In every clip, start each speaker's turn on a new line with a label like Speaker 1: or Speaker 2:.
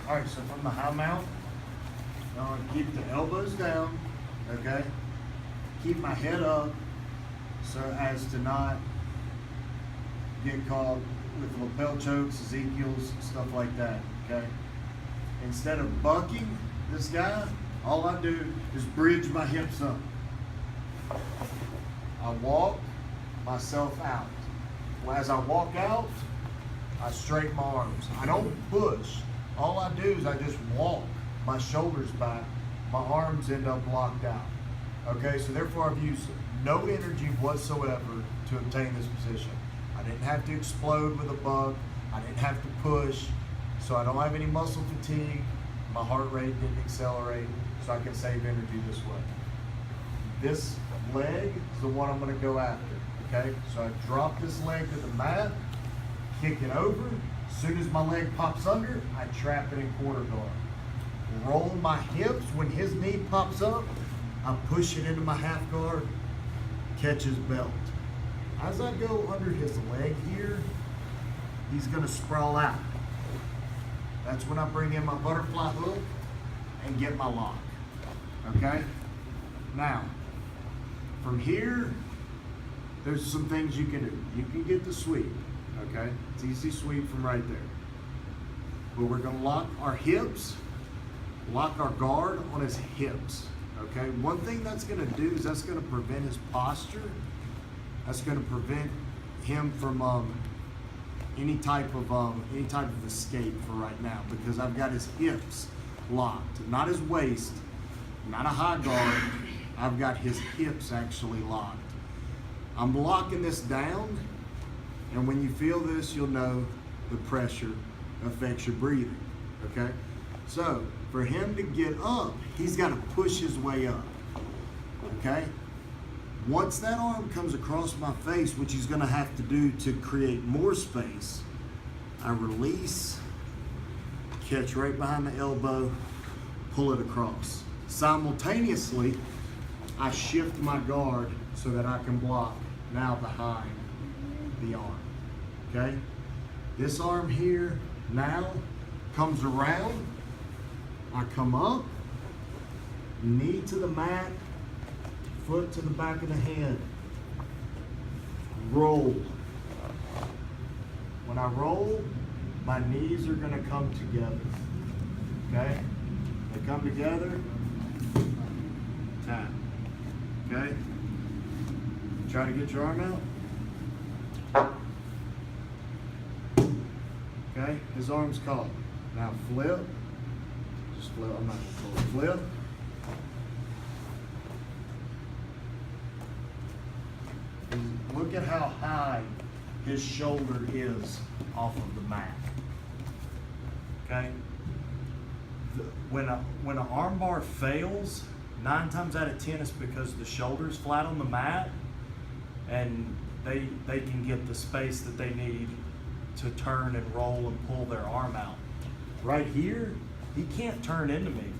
Speaker 1: All right, so from the high mount, I'm gonna keep the elbows down, okay? Keep my head up so as to not get caught with lapel chokes, Ezekiel's, stuff like that, okay? Instead of bucking this guy, all I do is bridge my hips up. I walk myself out. As I walk out, I straighten my arms. I don't push. All I do is I just walk my shoulders back. My arms end up locked out. Okay, so therefore I've used no energy whatsoever to obtain this position. I didn't have to explode with a buck. I didn't have to push. So I don't have any muscle fatigue. My heart rate didn't accelerate, so I can save energy this way. This leg is the one I'm gonna go after, okay? So I drop this leg to the mat, kick it over. As soon as my leg pops under, I trap it in quarter guard. Roll my hips. When his knee pops up, I push it into my half guard, catch his belt. As I go under his leg here, he's gonna sprawl out. That's when I bring in my butterfly hook and get my lock, okay? Now, from here, there's some things you can do. You can get the sweep, okay? It's easy sweep from right there. But we're gonna lock our hips, lock our guard on his hips, okay? One thing that's gonna do is that's gonna prevent his posture. That's gonna prevent him from any type of escape for right now, because I've got his hips locked, not his waist, not a high guard. I've got his hips actually locked. I'm locking this down, and when you feel this, you'll know the pressure affects your breathing, okay? So for him to get up, he's got to push his way up, okay? Once that arm comes across my face, which he's gonna have to do to create more space, I release, catch right behind the elbow, pull it across. Simultaneously, I shift my guard so that I can block now behind the arm, okay? This arm here now comes around, I come up, knee to the mat, foot to the back of the head, roll. When I roll, my knees are gonna come together, okay? They come together, tap, okay? Try to get your arm out. Okay, his arm's caught. Now flip, just flip, I'm not gonna pull it. Flip. And look at how high his shoulder is off of the mat. Okay? When an arm bar fails, 9 times out of 10 it's because the shoulder's flat on the mat and they can get the space that they need to turn and roll and pull their arm out. Right here, he can't turn into me.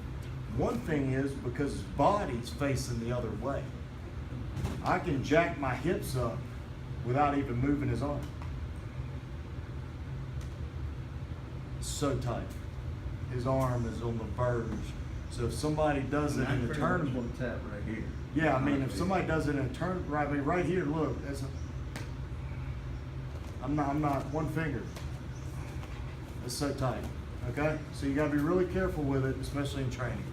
Speaker 1: One thing is because his body's facing the other way. I can jack my hips up without even moving his arm. So tight. His arm is on the verge. So if somebody does it in the tournament,
Speaker 2: tap right here.
Speaker 1: yeah, I mean, if somebody does it in a tournament, right, I mean, right here, look, I'm not one finger. It's so tight. Okay, so you got to be really careful with it, especially in training.